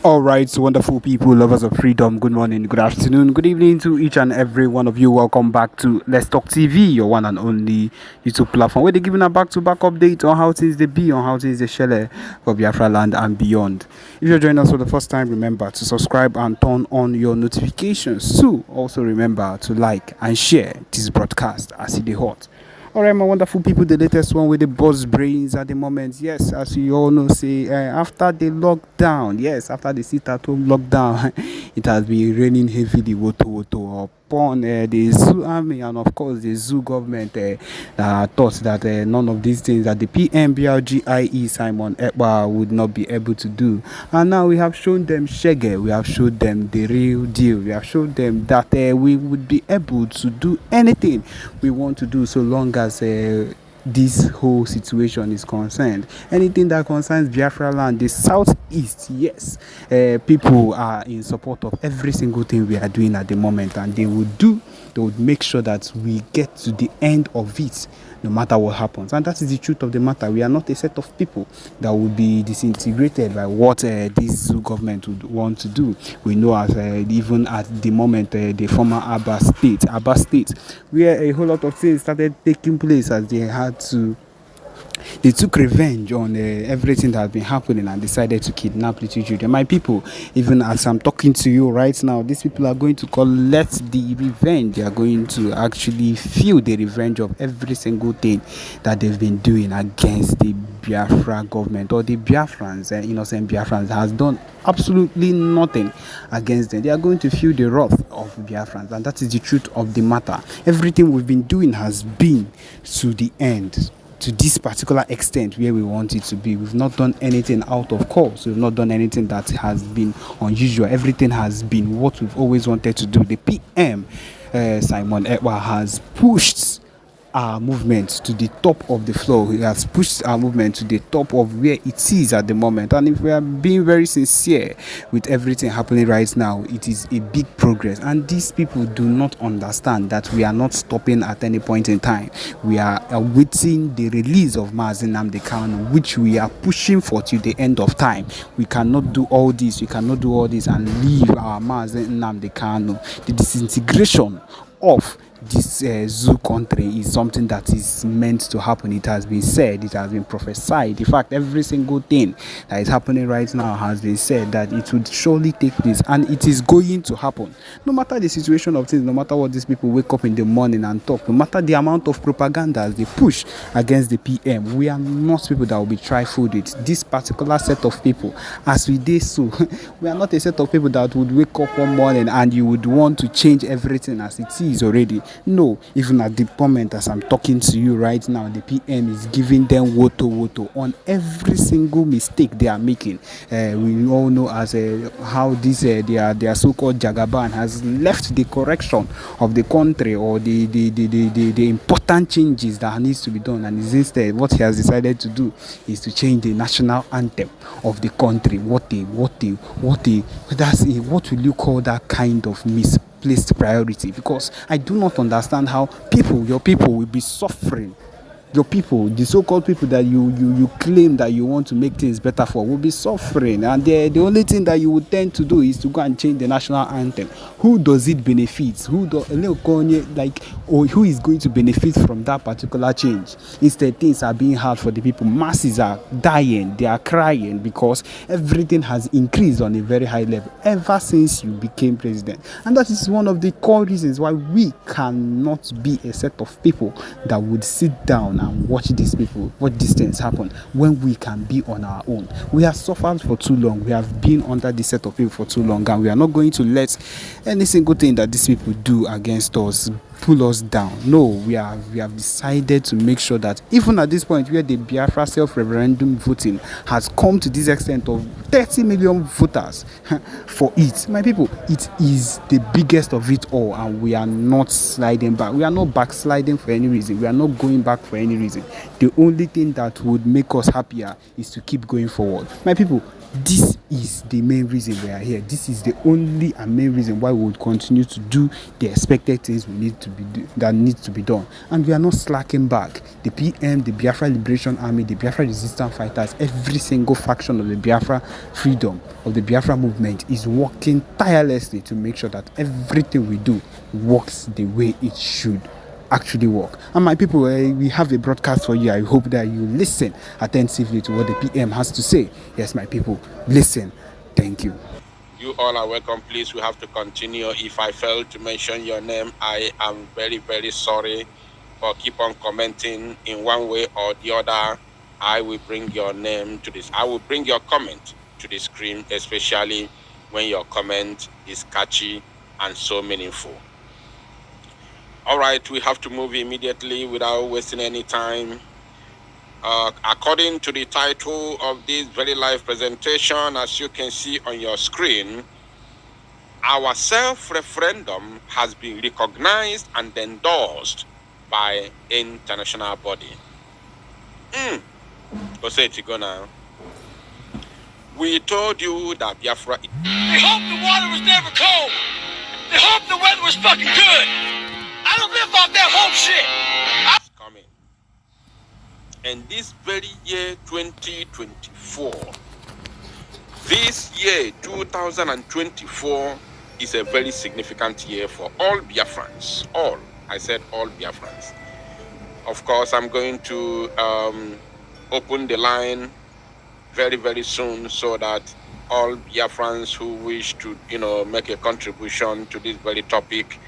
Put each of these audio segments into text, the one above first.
All right, so wonderful people, lovers of freedom. Good morning, good afternoon, good evening to each and every one of you. Welcome back to Let's Talk TV, your one and only YouTube platform where they're giving a back-to-back update on how things they be, on how things they share for Biafra land and beyond. If you're joining us for the first time, remember to subscribe and turn on your notifications. So also remember to like and share this broadcast as it is hot. All right, my wonderful people, the latest one with the buzz brains at the moment. Yes, as you all know, say after the lockdown, yes, after the sit-at-home lockdown, it has been raining heavily, woto upon the zoo army and of course the zoo government thought that none of these things that the PMBLGIE Simon Ekpa would not be able to do. And now we have shown them shege, we have showed them the real deal, we have showed them that we would be able to do anything we want to do so long as this whole situation is concerned. Anything that concerns Biafra land, the southeast, yes, people are in support of every single thing we are doing at the moment, and they would make sure that we get to the end of it no matter what happens. And that is the truth of the matter. We are not a set of people that will be disintegrated by what this zoo government would want to do. We know as even at the moment the former Abba state, where a whole lot of things started taking place as they took revenge on everything that has been happening and decided to kidnap little children. My people, even as I'm talking to you right now, these people are going to collect the revenge. They are going to actually feel the revenge of every single thing that they've been doing against the Biafra government or the Biafrans. Innocent Biafrans has done absolutely nothing against them. They are going to feel the wrath of Biafrans, and that is the truth of the matter. Everything we've been doing has been to the end, to this particular extent where we want it to be. We've not done anything out of course. We've not done anything that has been unusual. Everything has been what we've always wanted to do. The PM, Simon Ekpa, has pushed our movement to the top of the floor. He has pushed our movement to the top of where it is at the moment. And if we are being very sincere with everything happening right now, it is a big progress. And these people do not understand that we are not stopping at any point in time. We are awaiting the release of Mazi Nnamdi Kanu, which we are pushing for till the end of time. We cannot do all this. We cannot do all this and leave our Mazi Nnamdi Kanu. The disintegration of this zoo country is something that is meant to happen. It has been said, it has been prophesied. In fact, every single thing that is happening right now has been said that it would surely take place, and it is going to happen. No matter the situation of things, no matter what these people wake up in the morning and talk, no matter the amount of propaganda they push against the PM, we are not people that will be trifled with. This particular set of people, as we did so, we are not a set of people that would wake up one morning and you would want to change everything as it is already. No, even at the moment as I'm talking to you right now, the PM is giving them woto on every single mistake they are making. We all know as how this their so-called Jagaban has left the correction of the country or the important changes that needs to be done, and instead what he has decided to do is to change the national anthem of the country. What will you call that kind of misplaced priority? Because I do not understand how your people will be suffering. Your people, the so-called people that you claim that you want to make things better for, will be suffering, and the only thing that you would tend to do is to go and change the national anthem. Who does it benefit? Who is going to benefit from that particular change? Instead, things are being hard for the people. Masses are dying, they are crying because everything has increased on a very high level ever since you became president. And that is one of the core reasons why we cannot be a set of people that would sit down and watch these things happen when we can be on our own. We have suffered for too long. We have been under this set of people for too long, and we are not going to let any single thing that these people do against us pull us down. No, we have decided to make sure that even at this point where the Biafra self-referendum voting has come to this extent of 30 million voters for it, my people, it is the biggest of it all, and we are not sliding back. We are not backsliding for any reason. We are not going back for any reason. The only thing that would make us happier is to keep going forward. My people, This is the main reason we are here. This is the only and main reason why we would continue to do the expected things we need to that needs to be done. And we are not slacking back. The PM, the Biafra Liberation Army, the Biafra Resistance Fighters, every single faction of the Biafra freedom, of the Biafra movement is working tirelessly to make sure that everything we do works the way it should actually work. And my people, we have a broadcast for you. I hope that you listen attentively to what the PM has to say. Yes, my people, listen. Thank you. You all are welcome. Please, we have to continue. If I failed to mention your name, I am very, very sorry. But keep on commenting in one way or the other. I will bring your name to this. I will bring your comment to the screen, especially when your comment is catchy and so meaningful. All right, we have to move immediately without wasting any time. According to the title of this very live presentation, as you can see on your screen, our self-referendum has been recognized and endorsed by international body. Go say it, go now. We told you that Biafra... They hoped the water was never cold. They hoped the weather was fucking good. I don't live off that hope shit. It's coming. And this very year, 2024, this year, 2024, is a very significant year for all Biafrans. All. I said all Biafrans. Of course, I'm going to open the line very, very soon so that all Biafrans who wish to, make a contribution to this very topic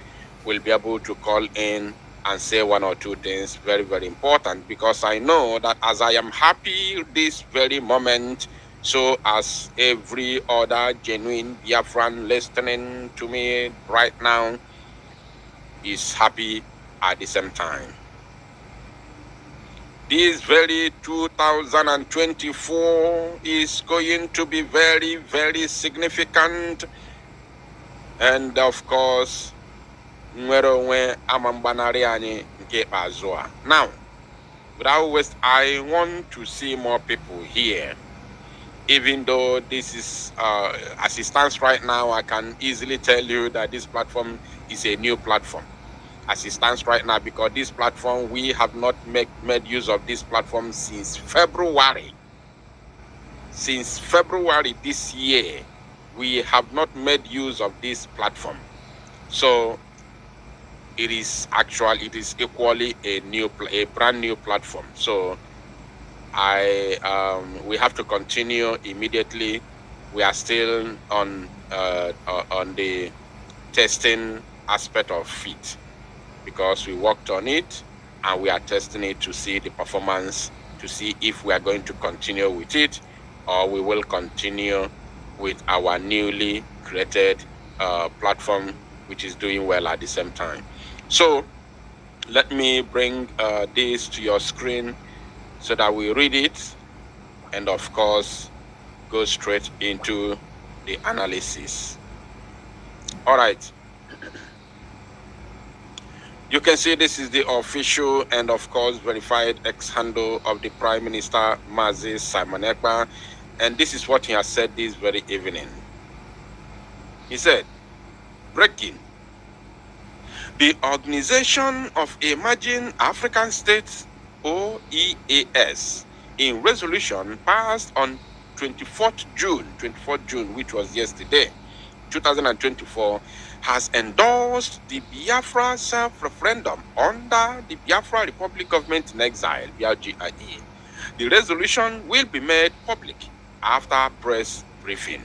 will be able to call in and say one or two things very, very important, because I know that as I am happy this very moment, so as every other genuine Biafran listening to me right now is happy at the same time. This very 2024 is going to be very, very significant. And of course, now, without waste, I want to see more people here. Even though this is, as it stands right now, I can easily tell you that this platform is a new platform. As it stands right now, because this platform, we have not made use of this platform since February. Since February this year, we have not made use of this platform. So it is equally a brand new platform. So we have to continue immediately. We are still on the testing aspect of it, because we worked on it and we are testing it to see the performance, to see if we are going to continue with it or we will continue with our newly created platform, which is doing well at the same time. So let me bring this to your screen so that we read it and of course go straight into the analysis. All right. You can see this is the official and of course verified X handle of the Prime Minister Mazi Simon Ekpa, and this is what he has said this very evening. He said, breaking. The Organization of Emerging African States, OEAS, in resolution passed on 24th June, which was yesterday, 2024, has endorsed the Biafra self-referendum under the Biafra Republic Government in Exile, BRGIE. The resolution will be made public after press briefing.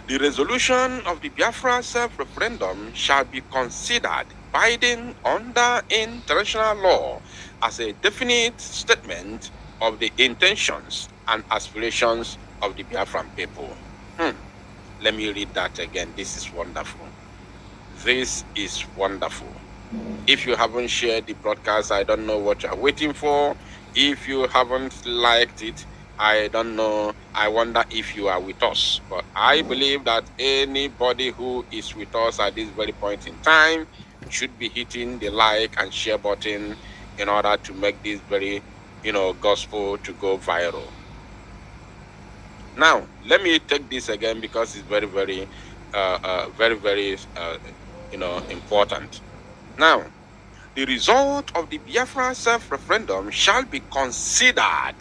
The resolution of the Biafra self-referendum shall be considered binding under international law as a definite statement of the intentions and aspirations of the Biafran people. Let me read that again. This is wonderful. This is wonderful. If you haven't shared the broadcast, I don't know what you're waiting for. If you haven't liked it, I don't know. I wonder if you are with us. But I believe that anybody who is with us at this very point in time should be hitting the like and share button in order to make this very, gospel to go viral. Now, let me take this again because it's very, very, important. Now, the result of the Biafra self-referendum shall be considered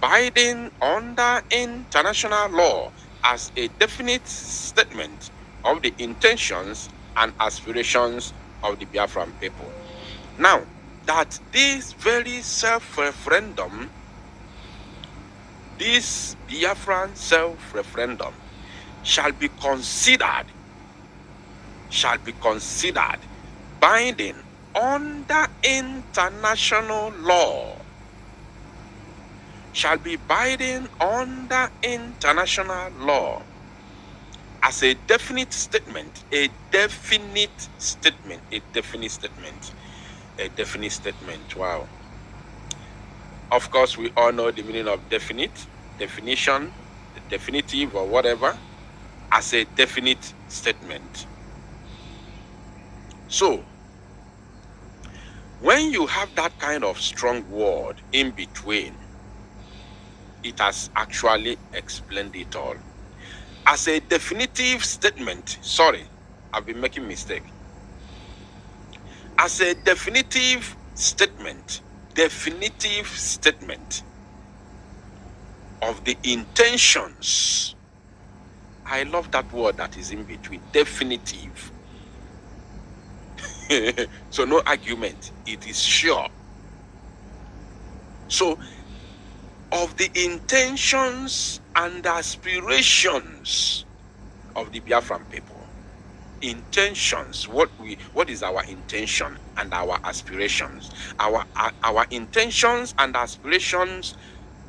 binding under international law as a definite statement of the intentions and aspirations of the Biafran people. Now, that this very self-referendum, this Biafran self-referendum shall be considered binding under international law, shall be binding under international law as a definite statement, Wow. Of course, we all know the meaning of definite, definition, definitive, or whatever, as a definite statement. So, when you have that kind of strong word in between, it has actually explained it all. As a definitive statement, sorry, I've been making mistake. As a definitive statement of the intentions. I love that word that is in between, definitive. So no argument, it is sure. So, of the intentions and aspirations of the Biafran people. Intentions, what is our intention and our aspirations? Our intentions and aspirations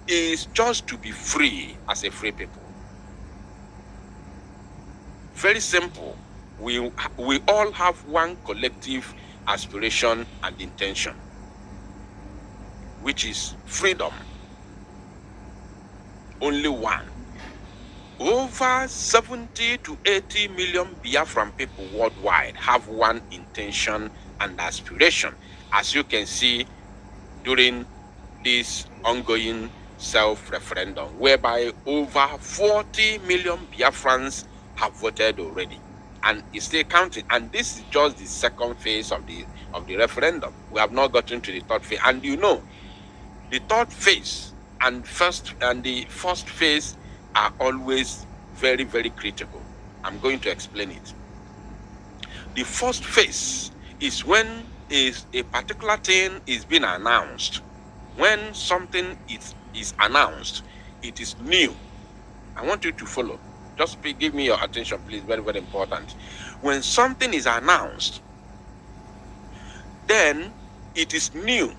is just to be free as a free people. Very simple. We all have one collective aspiration and intention, which is freedom. Only one. Over 70 to 80 million Biafran people worldwide have one intention and aspiration, as you can see during this ongoing self-referendum, whereby over 40 million Biafrans have voted already, and it's still counting. And this is just the second phase of the referendum. We have not gotten to the third phase, and you know, the third phase and the first phase are always very, very critical. I'm going to explain it. The first phase is when a particular thing is being announced. When something is announced, it is new. I want you to follow. Just give me your attention, please. Very, very important. When something is announced, then it is new.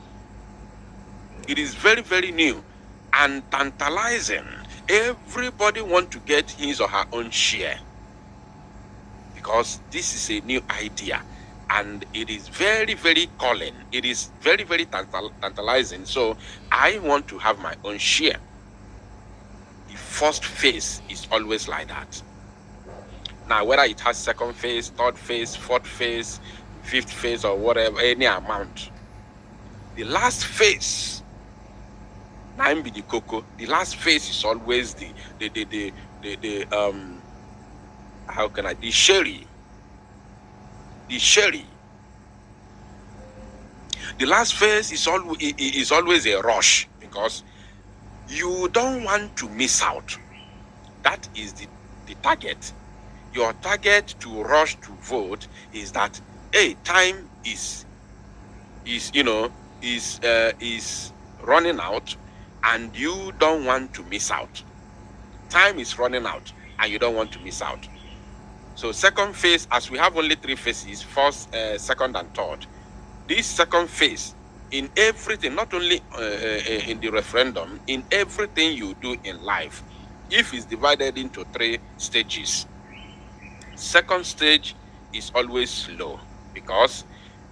It is very, very new and tantalizing. Everybody wants to get his or her own share, because this is a new idea and it is very, very calling. It is very, very tantalizing. So I want to have my own share. The first phase is always like that. Now, whether it has second phase, third phase, fourth phase, fifth phase, or whatever, any amount, the last phase, nine be the cocoa. The last phase is always the sherry. The sherry. The last phase is always a rush, because you don't want to miss out. That is the target. Your target to rush to vote is that time is running out, and you don't want to miss out. Time is running out and you don't want to miss out. So second phase, as we have only three phases, first, second, and third. This second phase, in everything, not only in the referendum, in everything you do in life, if it's divided into three stages, second stage is always slow, because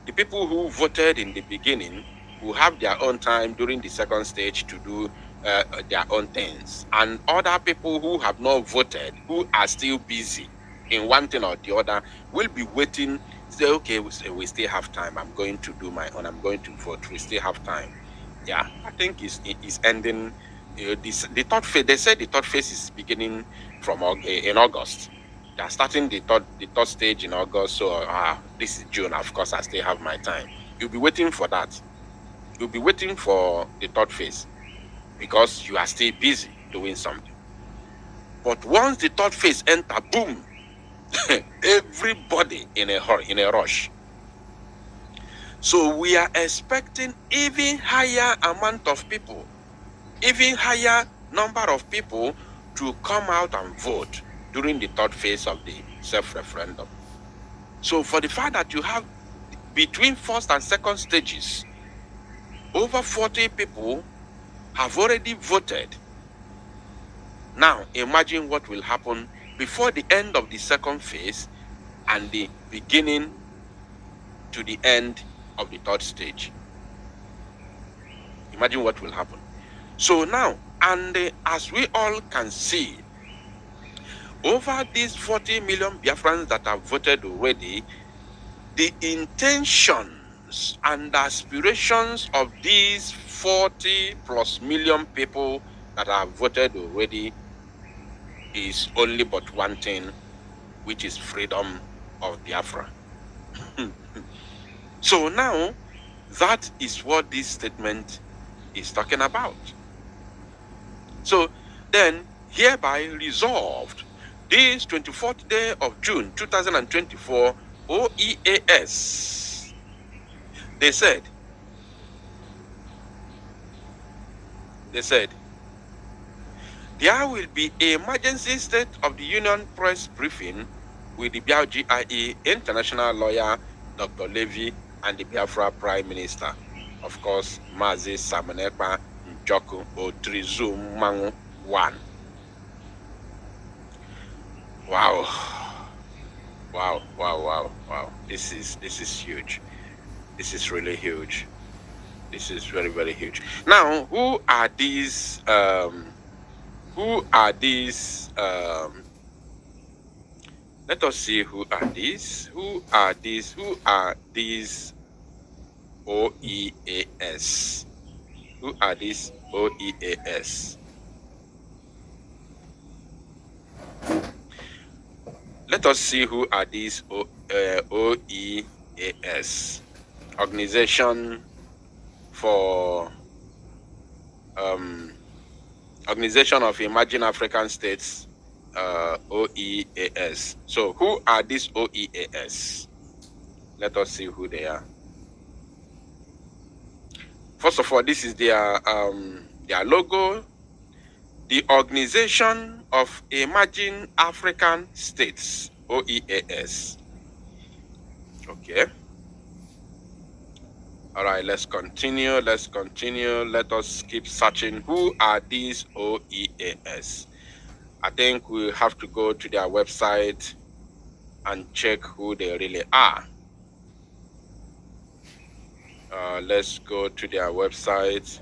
the people who voted in the beginning will have their own time during the second stage to do their own things, and other people who have not voted, who are still busy in one thing or the other, will be waiting. Say, okay, we still have time. I'm going to do my own. I'm going to vote. We still have time. Yeah, I think it's ending the third phase, they said the third phase is beginning from in August. They are starting the third stage in August. So this is June. Of course, I still have my time. You'll be waiting for that. You'll be waiting for the third phase because you are still busy doing something. But once the third phase enter, boom, everybody in a hurry, in a rush. So we are expecting even higher amount of people, even higher number of people to come out and vote during the third phase of the self-referendum. So for the fact that you have between first and second stages, over 40 people have already voted. Now imagine what will happen before the end of the second phase and the beginning to the end of the third stage. Imagine what will happen. So now, and as we all can see, over these 40 million Biafrans that have voted already, the intentions and aspirations of these 40 plus million people that have voted already is only but one thing, which is freedom of Biafra. So now, that is what this statement is talking about. So then, hereby resolved, this 24th day of June 2024, OEAS, they said, there will be an emergency state of the Union press briefing with the B.L.A. international lawyer Dr. Levy and the Biafra Prime Minister, of course, Mazi Ekpa Njoku Otrizum Mangu 1. Wow. This is huge. This is really huge. This is very, very huge. Now, who are these let us see who are these. Who are these OEAS? Who are these OEAS? Let us see who are these OEAS. Organization for Organization of Emerging African States, OEAS. So who are these OEAS? Let us see who they are. First of all, this is their logo. The Organization of Emerging African States, OEAS. Okay. All right, let's continue. Let us keep searching. Who are these OEAS? I think we have to go to their website and check who they really are. Let's go to their website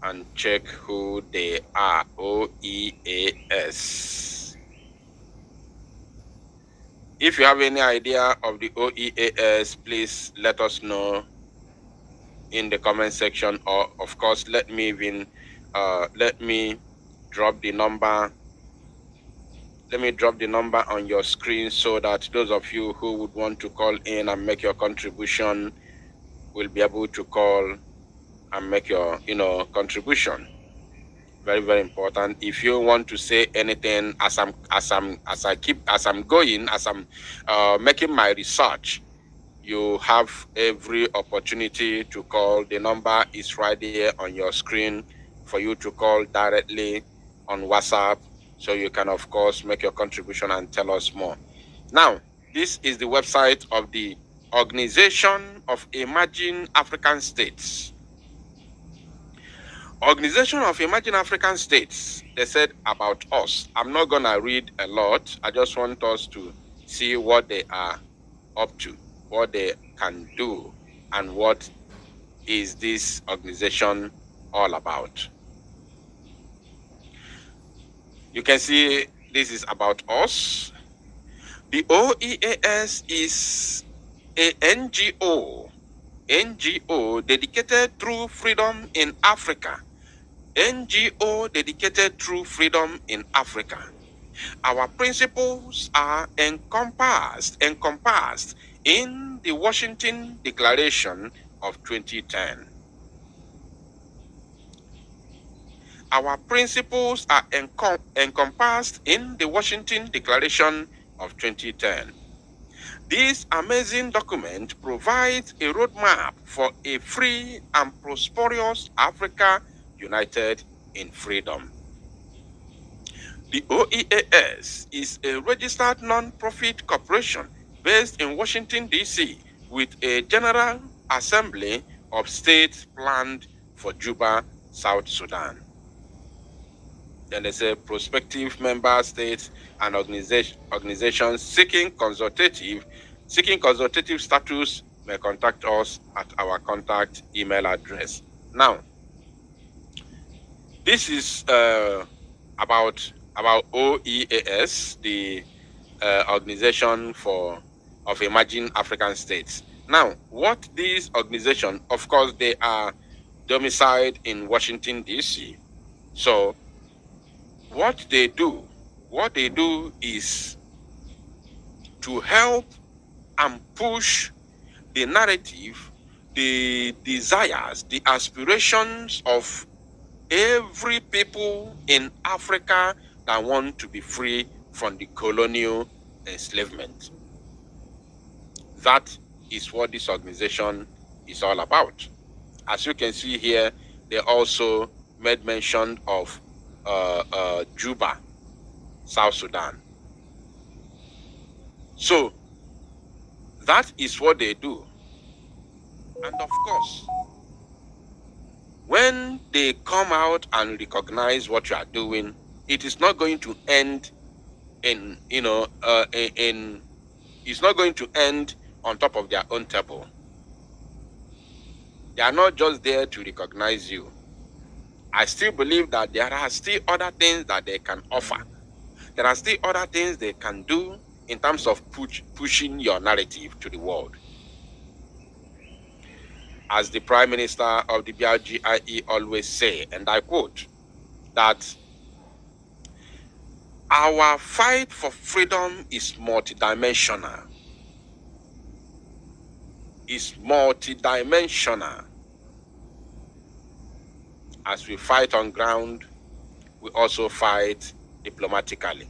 and check who they are. OEAS. If you have any idea of the OEAS, please let us know in the comment section, or of course let me drop the number. Let me drop the number on your screen so that those of you who would want to call in and make your contribution will be able to call and make your contribution. Very, very important. If you want to say anything as I'm making my research, you have every opportunity to call. The number is right there on your screen for you to call directly on WhatsApp, so you can of course make your contribution and tell us more. Now, this is the website of the Organization of Emerging African States. Organization of Emerging African States, they said about us. I'm not gonna read a lot. I just want us to see what they are up to, what they can do, and what is this organization all about. You can see this is about us. The OEAS is a NGO dedicated to freedom in Africa NGO dedicated to freedom in Africa. Our principles are encompassed in the Washington Declaration of 2010. Our principles are encompassed in the Washington Declaration of 2010. This amazing document provides a roadmap for a free and prosperous Africa united in freedom. The OEAS is a registered non-profit corporation based in Washington, D.C., with a General Assembly of States planned for Juba, South Sudan. Then there's a prospective member states and organizations seeking consultative status may contact us at our contact email address. Now, this is about OEAS, the organization of emerging African states. Now, what these organizations, of course, they are domiciled in Washington, D.C. So, what they do is to help and push the narrative, the desires, the aspirations of every people in Africa that want to be free from the colonial enslavement. That is what this organization is all about. As you can see here, they also made mention of Juba, South Sudan. So that is what they do. And of course, when they come out and recognize what you are doing, it is not going to end it's not going to end on top of their own table. They are not just there to recognize you. I still believe that there are still other things that they can offer. There are still other things they can do in terms of pushing your narrative to the world. As the Prime Minister of the BLGIE always say, and I quote, that our fight for freedom is multidimensional. It's multidimensional. As we fight on ground, we also fight diplomatically.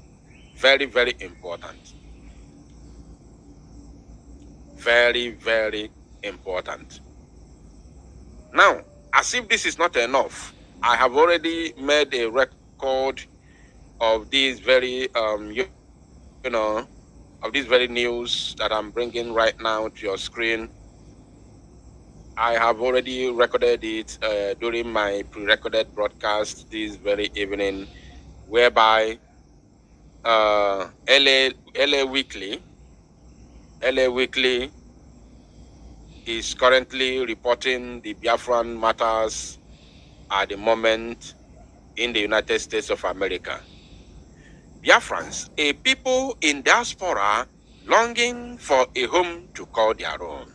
Very, very important. Very, very important. Now, as if this is not enough, I have already made a record of these very, of this very news that I'm bringing right now to your screen. I have already recorded it during my pre-recorded broadcast this very evening, whereby L.A. Weekly is currently reporting the Biafran matters at the moment in the United States of America. Biafrans, a people in diaspora longing for a home to call their own.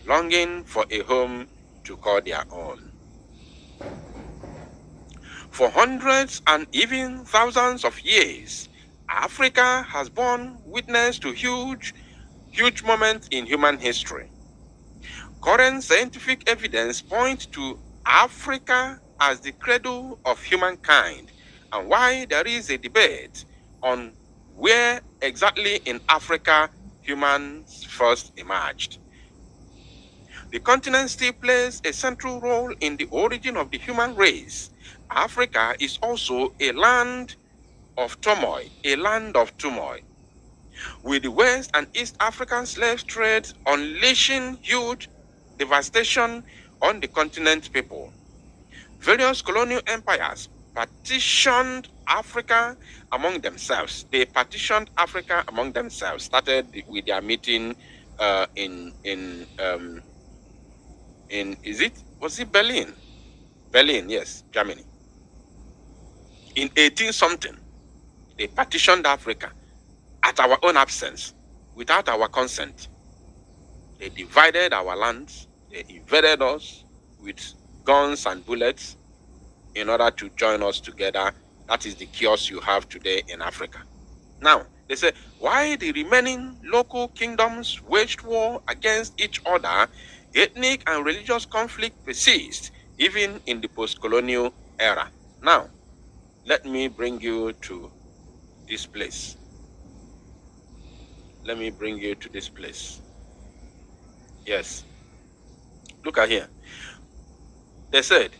Longing for a home to call their own. For hundreds and even thousands of years, Africa has borne witness to huge moments in human history. Current scientific evidence points to Africa as the cradle of humankind, and why there is a debate on where exactly in Africa humans first emerged. The continent still plays a central role in the origin of the human race. Africa is also a land of turmoil, with the West and East African slave trade unleashing huge devastation on the continent's people. Various colonial empires partitioned Africa among themselves. They partitioned Africa among themselves. Started with their meeting was it Berlin? Berlin, yes, Germany. In 18-something, they partitioned Africa at our own absence, without our consent. They divided our lands, they invaded us with guns and bullets, in order to join us together. That is the chaos you have today in Africa. Now, they say, why the remaining local kingdoms waged war against each other, ethnic and religious conflict persists, even in the post-colonial era. Now, let me bring you to this place. Let me bring you to this place. Yes. Look at here. They said,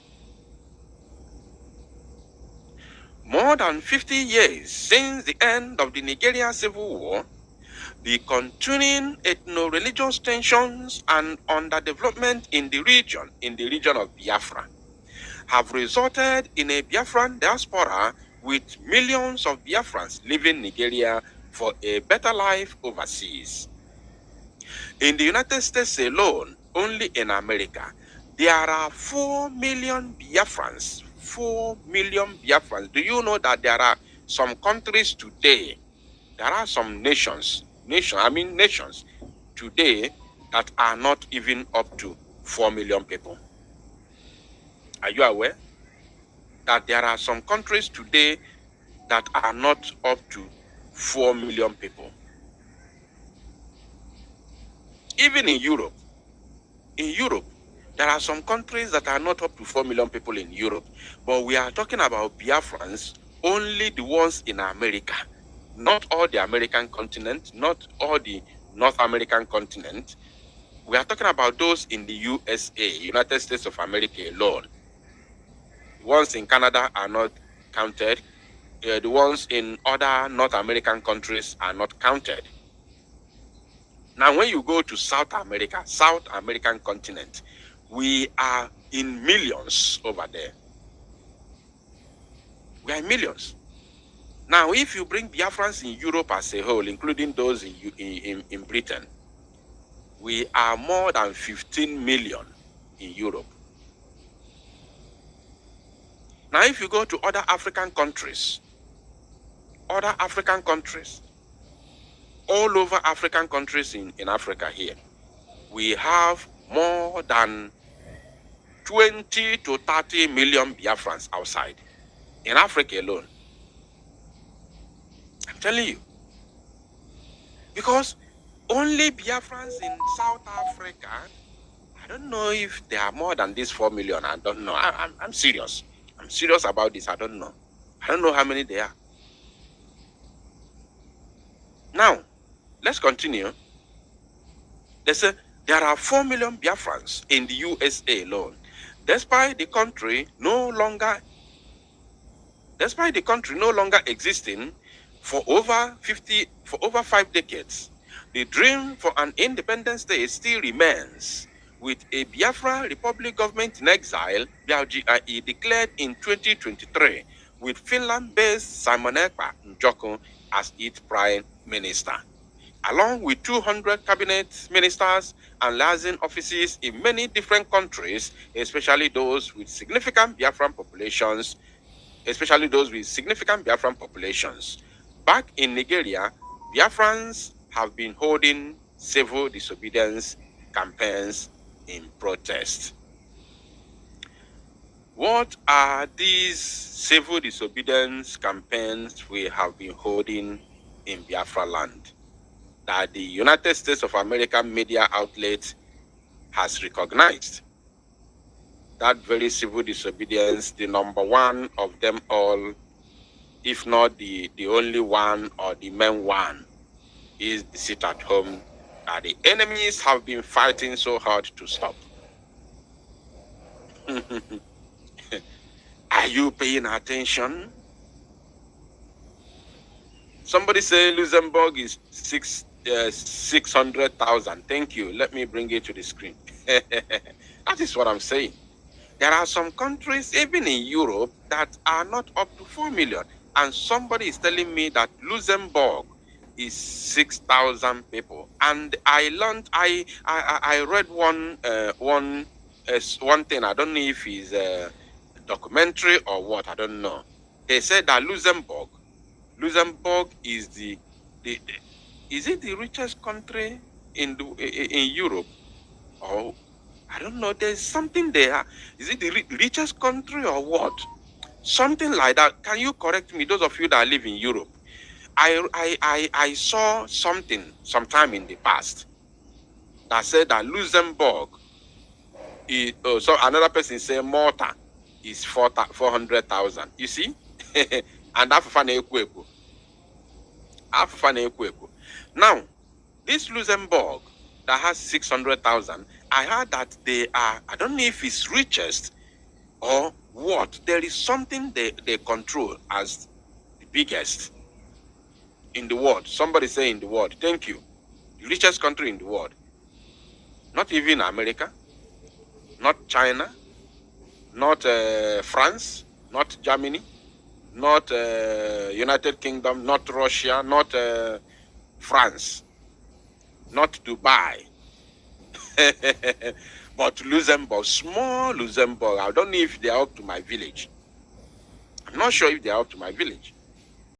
more than 50 years since the end of the Nigerian Civil War, the continuing ethno-religious tensions and underdevelopment in the region of Biafra, have resulted in a Biafran diaspora with millions of Biafrans leaving Nigeria for a better life overseas. In the United States alone, only in America, there are 4 million Biafrans. 4 million Biafrans. Do you know that there are some countries today, there are some nations today that are not even up to 4 million people? Are you aware that there are some countries today that are not up to 4 million people? Even in Europe, there are some countries that are not up to 4 million people in Europe. But we are talking about Biafrans, only the ones in America. Not all the American continent, not all the North American continent. We are talking about those in the USA, United States of America alone. The ones in Canada are not counted. The ones in other North American countries are not counted. Now, when you go to South America, South American continent, we are in millions over there. We are in millions. Now, if you bring Biafrans in Europe as a whole, including those in Britain, we are more than 15 million in Europe. Now, if you go to other African countries, all over African countries in Africa here, we have more than 20 to 30 million Biafrans outside. In Africa alone. I'm telling you. Because only Biafrans in South Africa, I don't know if there are more than this 4 million. I don't know. I'm serious. I'm serious about this. I don't know. I don't know how many there are. Now, let's continue. They say there are 4 million Biafrans in the USA alone, despite the country no longer existing for over 5 decades. The dream for an independent state still remains, with a Biafra Republic government in exile, B.L.A, declared in 2023, with Finland-based Simon Ekpa as its prime minister, along with 200 cabinet ministers and liaison offices in many different countries, especially those with significant Biafran populations. Back in Nigeria, Biafrans have been holding civil disobedience campaigns in protest. What are these civil disobedience campaigns we have been holding in Biafra land that the United States of America media outlet has recognized? That very civil disobedience, the number one of them all, if not the only one or the main one, is the sit at home that the enemies have been fighting so hard to stop. Are you paying attention? Somebody say Luxembourg is 600,000. Thank you. Let me bring it to the screen. That is what I'm saying. There are some countries, even in Europe, that are not up to 4 million. And somebody is telling me that Luxembourg is 6,000 people. And I learned, I read one thing. I don't know if it's a documentary or what. I don't know. They said that Luxembourg is is it the richest country in Europe? Or I don't know. There's something there. Is it the richest country or what? Something like that. Can you correct me, those of you that live in Europe? I saw something sometime in the past that said that Luxembourg is, so another person said Malta is 400,000. You see? And now, this Luxembourg that has 600,000, I heard that they are, I don't know if it's richest or what. There is something they control as the biggest in the world. Somebody say in the world. Thank you. The richest country in the world. Not even America, not China, not France, not Germany, not United Kingdom, not Russia, not France, not Dubai. But Luxembourg, small Luxembourg. I don't know if they are up to my village. I'm not sure if they are up to my village.